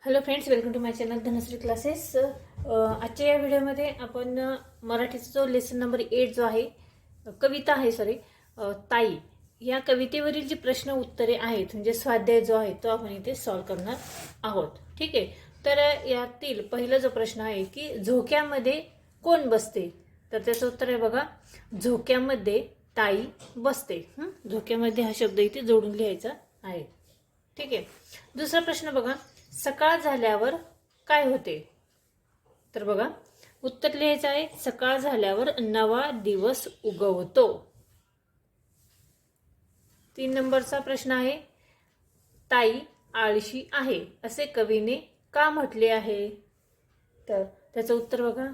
Hello friends, welcome to my channel Dhanashree classes. आजच्या या व्हिडिओमध्ये आपण मराठीचा जो लेसन नंबर 8 जो आहे, कविता आहे ताई, या कवितेवरील जी प्रश्न उत्तरे आहेत म्हणजे स्वाध्याय जो आहे तो आपण इथे सॉल्व करणार आहोत. ठीक आहे. तर यातील पहिला जो प्रश्न आहे की झोक्यामध्ये कोण बसते, तर त्याचं उत्तर आहे बघा, झोक्यामध्ये ताई बसते. झोक्यामध्ये हा शब्द इथे जोडून लिहायचा आहे. ठीक आहे. दुसरा प्रश्न बघा, सकाळ झाल्यावर काय होते, तर बघा उत्तर लिहायचं आहे, सकाळ झाल्यावर नवा दिवस उगवतो. 3 नंबरचा प्रश्न आहे, ताई आळशी आहे असे कवीने का म्हटले आहे, तर त्याचं उत्तर बघा,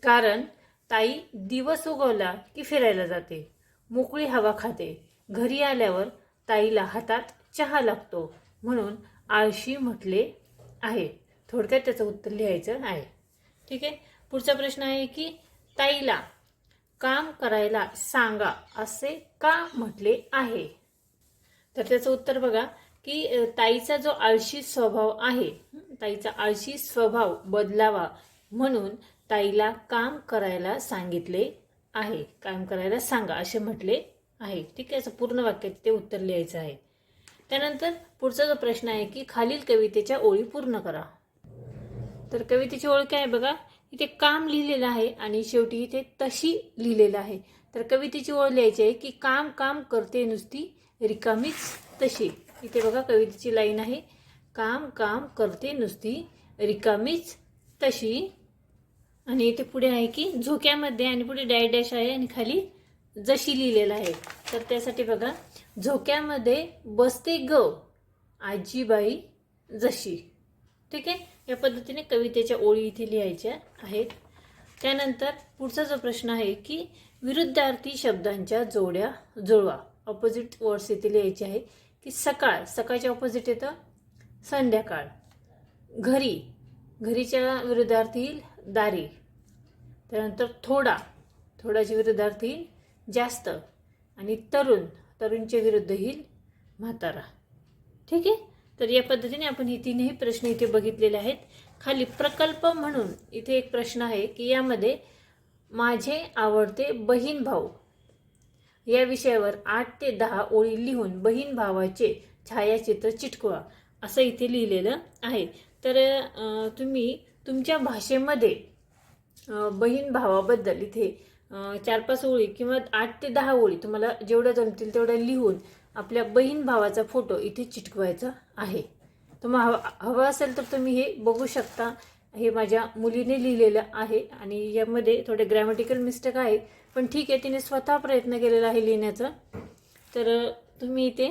कारण ताई दिवस उगवला की फिरायला जाते, मोकळी हवा खाते, घरी आल्यावर ताईला हातात चहा लागतो, म्हणून आळशी म्हटले आहे. थोडक्यात त्याचं उत्तर लिहायचं आहे. ठीक आहे. पुढचा प्रश्न आहे की ताईला काम करायला सांगा असे का म्हटले आहे, तर त्याचं उत्तर बघा की ताईचा जो आळशी स्वभाव आहे, ताईचा आळशी स्वभाव बदलावा म्हणून ताईला काम करायला सांगितले आहे, काम करायला सांगा असे म्हटले आहे. ठीक आहे. असं पूर्ण वाक्यात ते उत्तर लिहायचं आहे. त्यानंतर पुढचा जो प्रश्न आहे की खालील कवितेच्या ओळी पूर्ण करा, तर कवितेची ओळ काय आहे बघा, इथे काम लिहिलेलं आहे आणि शेवटी इथे तशी लिहिलेलं आहे. तर कवितेची ओळ लिहायची आहे की काम काम करते नुसती रिकामीच तशी. इथे बघा कवितेची लाईन आहे, काम काम करते नुसती रिकामीच तशी, आणि इथे पुढे आहे की झोक्यामध्ये आणि पुढे डॅश डॅश आहे आणि खाली जशी लिहिलेलं आहे. तर त्यासाठी बघा, झोक्यामध्ये बसते ग आजीबाई जशी. ठीक आहे. या पद्धतीने कवितेच्या ओळी इथे लिहायच्या आहेत. त्यानंतर पुढचा जो प्रश्न आहे की विरुद्धार्थी शब्दांच्या जोड्या जुळवा. ऑपोजिट वर्ड्स इथे लिहायचे आहे की सकाळ, सकाळच्या ऑपोजिट येतं संध्याकाळ, घरी, घरीच्या विरुद्धार्थी येईल दारी, त्यानंतर थोडा, थोडाच्या विरुद्धार्थी येईल जास्त, आणि तरुण, तरुणच्या विरुद्ध येईल म्हातारा. ठीक आहे. तर या पद्धतीने आपण हे तीनही प्रश्न इथे बघितलेले आहेत. खाली प्रकल्प म्हणून इथे एक प्रश्न आहे की यामध्ये माझे आवडते बहीण भाऊ या विषयावर 8 ते 10 ओळी लिहून बहीण भावाचे छायाचित्र चिटकवा असं इथे लिहिलेलं आहे. तर तुम्ही तुमच्या भाषेमध्ये बहीण भावाबद्दल इथे 4-5 ओळी किंवा 8 ते 10 ओळी तुम्हाला जेवढ्या जमतील तेवढ्या लिहून आपल्या बहीण भावाचा फोटो इथे चिटकवायचा आहे. तुम्हाला हवं असेल तर तुम्ही हे बघू शकता. हे माझ्या मुलीने लिहिलेलं आहे आणि यामध्ये थोडे ग्रॅमॅटिकल मिस्टेक आहे, पण ठीक आहे, तिने स्वतः प्रयत्न केलेला आहे लिहिण्याचा. तर तुम्ही इथे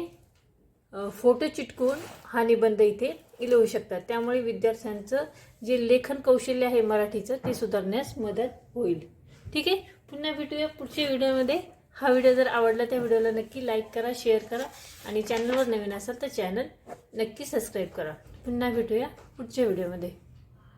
फोटो चिटकवून हा निबंध इथे लिहू शकता. त्यामुळे विद्यार्थ्यांचं जे लेखन कौशल्य आहे मराठीचं ते सुधारण्यास मदत होईल. ठीक आहे. पुन्हा भेटूया पुढच्या व्हिडिओमध्ये. हा व्हिडिओ जर आवडला त्या व्हिडिओला नक्की लाईक करा, शेअर करा आणि चॅनलवर नवीन असाल तर चॅनल नक्की सबस्क्राईब करा. पुन्हा भेटूया पुढच्या व्हिडिओमध्ये.